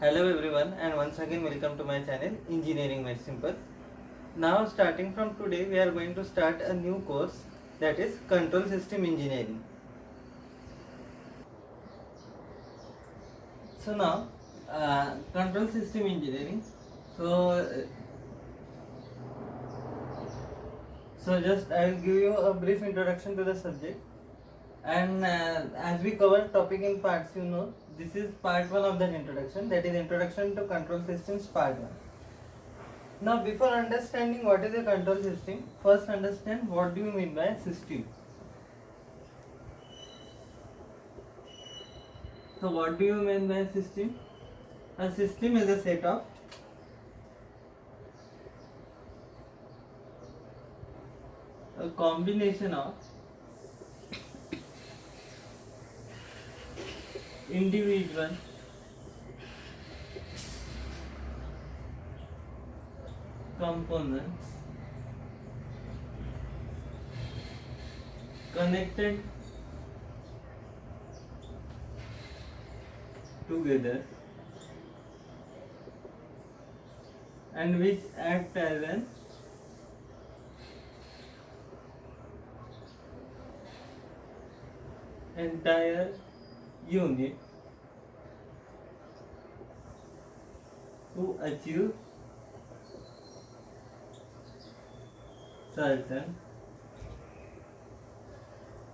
Hello everyone, and once again welcome to my channel Engineering Made Simple. Now starting from today we are going to start a new course, that is Control System Engineering. So now Control System Engineering. So just I will give you a brief introduction to the subject, and as we cover topic in parts, this is part 1 of that introduction, that is Introduction to Control Systems part 1. Now, before understanding what is a control system, first understand what do you mean by system. So, what do you mean by system? A system is a set of a combination of individual components connected together and which act as an entire unit to achieve certain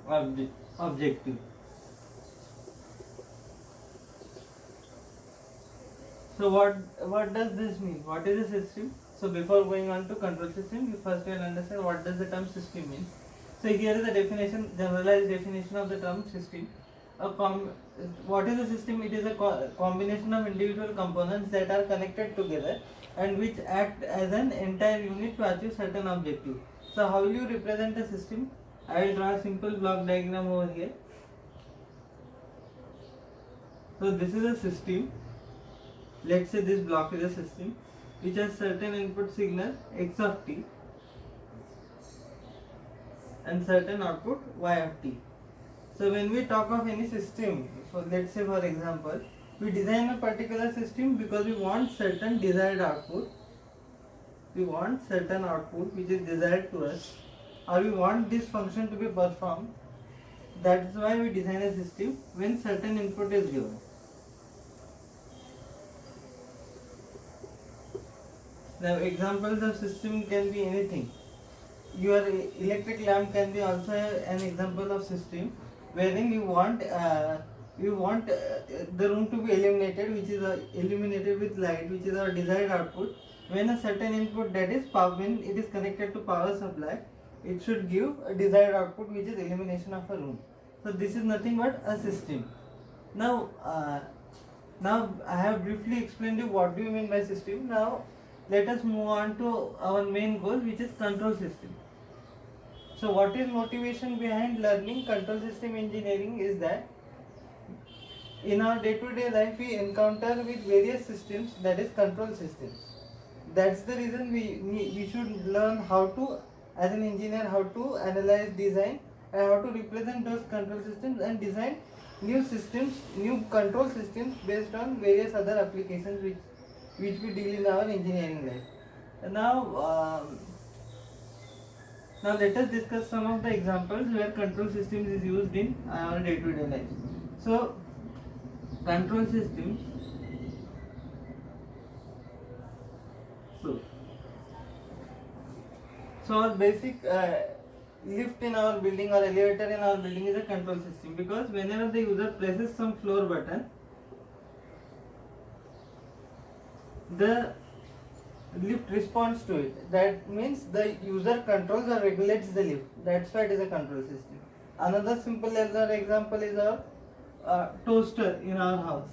objective. So what does this mean? What is a system? So before going on to control system, you first will understand what does the term system mean. So here is the definition, generalized definition of the term system. What is a system? It is a combination of individual components that are connected together and which act as an entire unit to achieve certain objective. So how will you represent a system? I will draw a simple block diagram over here. So this is a system. Let's say this block is a system which has certain input signal x of t and certain output y of t. So when we talk of any system, so let's say for example, we design a particular system because we want certain desired output. We want certain output which is desired to us, or we want this function to be performed. That's why we design a system when certain input is given. Now examples of system can be anything. Your electric lamp can be also an example of system wherein you want the room to be illuminated, which is illuminated with light, which is our desired output. When a certain input, that is power, when it is connected to power supply, it should give a desired output, which is illumination of a room. So this is nothing but a system. Now I have briefly explained you what do you mean by system. Now let us move on to our main goal, which is control system. So what is motivation behind learning control system engineering is that in our day-to-day life we encounter with various systems, that is control systems. That's the reason we should learn how to, as an engineer, how to analyze, design and how to represent those control systems and design new systems, new control systems based on various other applications which we deal in our engineering life. Now let us discuss some of the examples where control systems is used in our day-to-day life. So control systems. So our basic lift in our building or elevator in our building is a control system, because whenever the user presses some floor button, the lift responds to it. That means the user controls or regulates the lift. That's why it is a control system. Another simple example is a toaster in our house.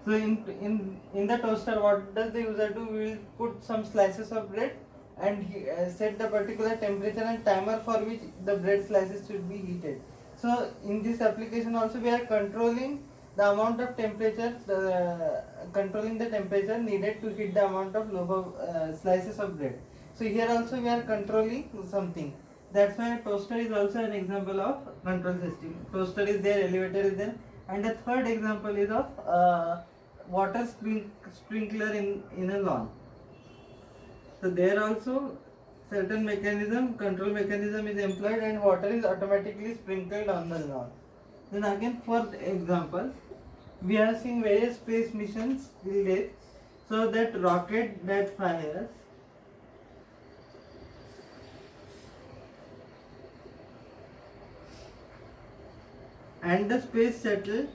So in the toaster, what does the user do? We will put some slices of bread and set the particular temperature and timer for which the bread slices should be heated. So in this application also we are controlling the amount of temperature, controlling the temperature needed to heat the amount of loaf of slices of bread. So here also we are controlling something. That's why toaster is also an example of control system. Toaster is there, elevator is there. And the third example is of water sprinkler in a lawn. So there also certain control mechanism is employed, and water is automatically sprinkled on the lawn. Then again, for example, we have seen various space missions till date. So that rocket that fires and the space shuttle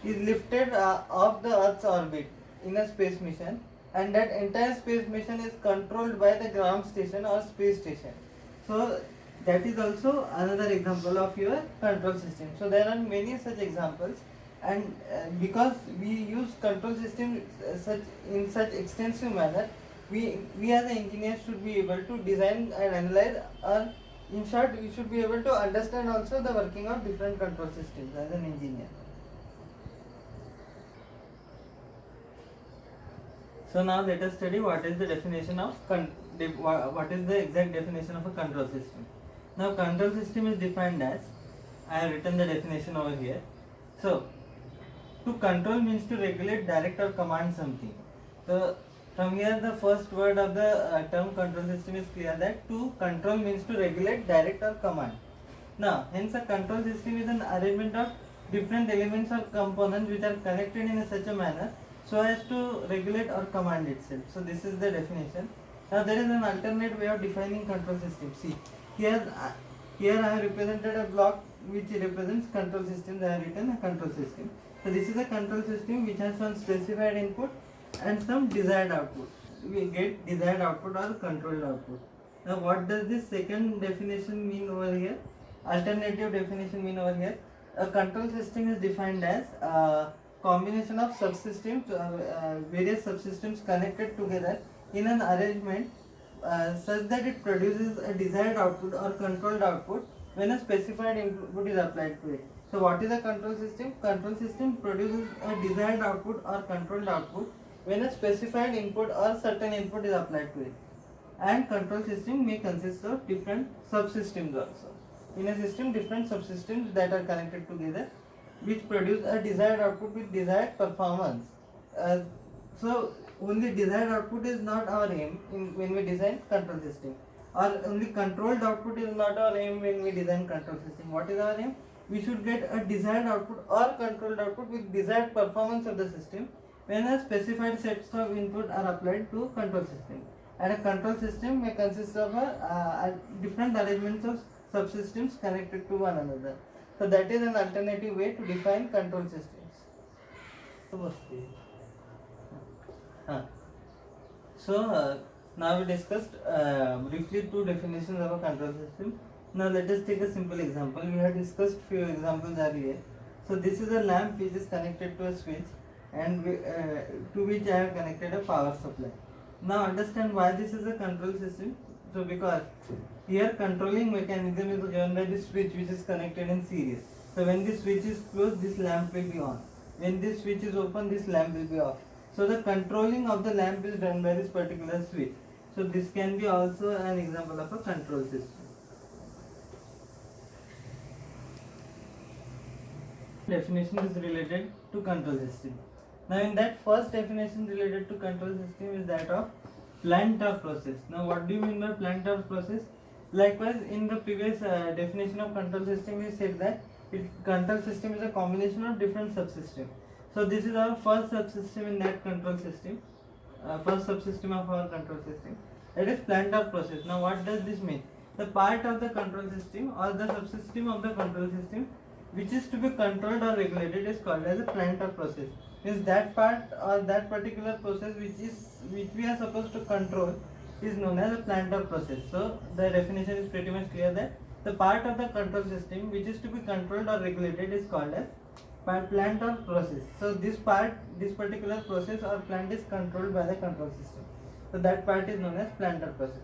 is lifted off the Earth's orbit in a space mission, and that entire space mission is controlled by the ground station or space station. So that is also another example of your control system. So there are many such examples, and because we use control system such extensive manner, we as an engineer should be able to design and analyze, or in short, we should be able to understand also the working of different control systems as an engineer. So now let us study what is the definition of what is the exact definition of a control system. Now control system is defined as, I have written the definition over here. So to control means to regulate, direct or command something. So from here the first word of the term control system is clear, that to control means to regulate, direct or command. Now hence a control system is an arrangement of different elements or components which are connected in such a manner so as to regulate or command itself. So this is the definition. Now there is an alternate way of defining control system. See, here I have represented a block which represents control system. I have written a control system. So this is a control system which has some specified input and some desired output. We get desired output or controlled output. Now what does this second definition mean over here? Alternative definition mean over here. A control system is defined as combination of subsystems, various subsystems connected together in an arrangement such that it produces a desired output or controlled output when a specified input is applied to it. So what is a control system? Control system produces a desired output or controlled output when a specified input or certain input is applied to it. And control system may consist of different subsystems also. In a system, different subsystems that are connected together which produce a desired output with desired performance. So only desired output is not our aim when we design control system, or only controlled output is not our aim when we design control system. What is our aim? We should get a desired output or controlled output with desired performance of the system when a specified sets of input are applied to control system. And a control system may consist of a different arrangements of subsystems connected to one another. So that is an alternative way to define control systems. So now we discussed briefly two definitions of a control system. Now let us take a simple example. We have discussed few examples earlier. So this is a lamp which is connected to a switch, and to which I have connected a power supply. Now understand why this is a control system. So because here controlling mechanism is given by this switch which is connected in series. So when this switch is closed, this lamp will be on. When this switch is open, this lamp will be off. So the controlling of the lamp is done by this particular switch. So this can be also an example of a control system. Definition is related to control system. Now in that first definition related to control system is that of plant or process. Now what do you mean by plant or process? Likewise, in the previous definition of control system, we said that control system is a combination of different subsystems. So this is our first subsystem in that control system, first subsystem of our control system. That is plant or process. Now what does this mean? The part of the control system or the subsystem of the control system which is to be controlled or regulated is called as a plant or process. Means that part or that particular process which we are supposed to control is known as a plant or process. So the definition is pretty much clear that the part of the control system which is to be controlled or regulated is called as plant or process. So this particular process or plant is controlled by the control system. So that part is known as plant or process.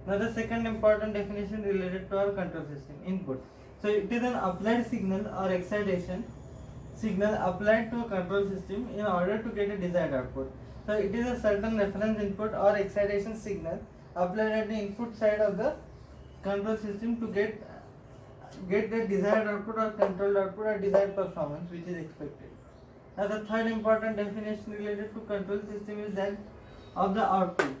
Now the second important definition related to our control system, input. So it is an applied signal or excitation signal applied to a control system in order to get a desired output. So it is a certain reference input or excitation signal applied at the input side of the control system to get get the desired output or controlled output or desired performance which is expected. Now the third important definition related to control system is that of the output.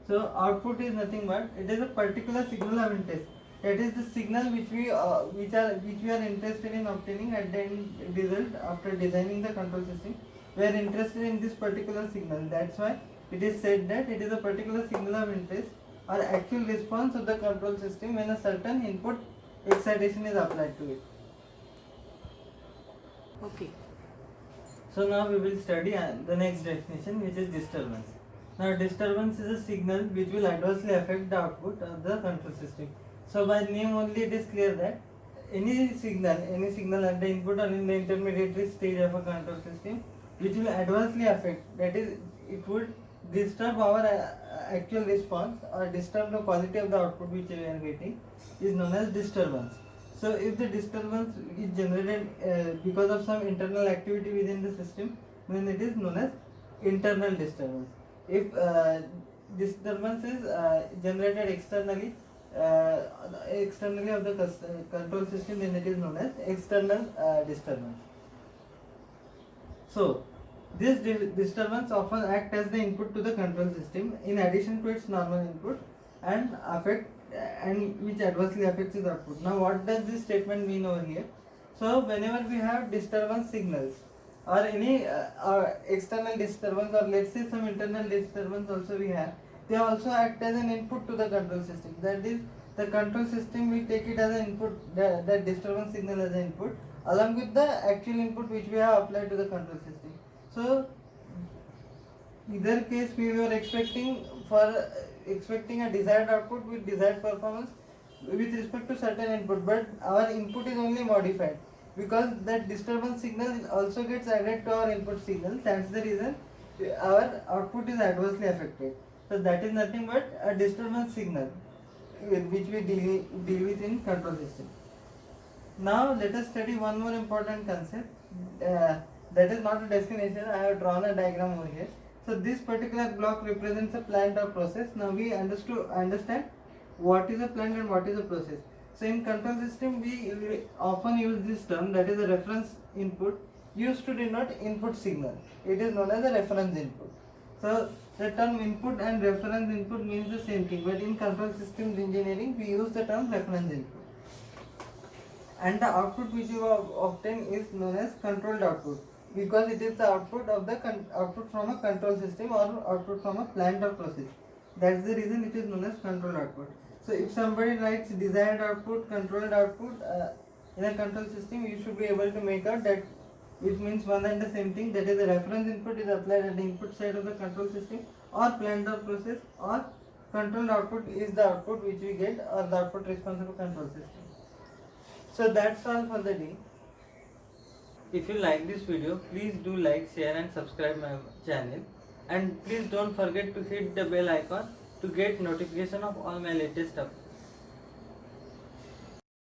So output is nothing but it is a particular signal of interest. That is the signal which we are interested in obtaining at the end result after designing the control system. We are interested in this particular signal. That's why it is said that it is a particular signal of interest or actual response of the control system when a certain input excitation is applied to it. Okay. So now we will study the next definition, which is disturbance. Now disturbance is a signal which will adversely affect the output of the control system. So by name only it is clear that any signal at the input or in the intermediary stage of a control system which will adversely affect, that is it would disturb our actual response or disturb the quality of the output which we are getting, is known as disturbance. So if the disturbance is generated because of some internal activity within the system, then it is known as internal disturbance. If disturbance is generated externally of the control system, then it is known as external disturbance. So this disturbance often act as the input to the control system in addition to its normal input and which adversely affects its output. Now what does this statement mean over here? So whenever we have disturbance signals or any external disturbance, or let's say some internal disturbance also we have, they also act as an input to the control system. That is, the control system will take it as an input, that disturbance signal as an input along with the actual input which we have applied to the control system. So either case we were expecting a desired output with desired performance with respect to certain input, but our input is only modified because that disturbance signal also gets added to our input signal. That's the reason our output is adversely affected. So that is nothing but a disturbance signal which we deal with in control system. Now let us study one more important concept. That is not a destination. I have drawn a diagram over here. So this particular block represents a plant or process. Now we understand what is a plant and what is a process. So in control system we often use this term, that is a reference input, used to denote input signal. It is known as a reference input. So the term input and reference input means the same thing, but in control systems engineering we use the term reference input. And the output which you obtain is known as controlled output, because it is the output of the output from a control system or output from a plant or process. That's the reason it is known as controlled output. So if somebody writes desired output, controlled output in a control system, you should be able to make out that it means one and the same thing. That is, the reference input is applied at the input side of the control system or plant or process, or controlled output is the output which we get or the output response of a control system. So that's all for the day. If you like this video, please do like, share and subscribe my channel, and please don't forget to hit the bell icon to get notification of all my latest updates.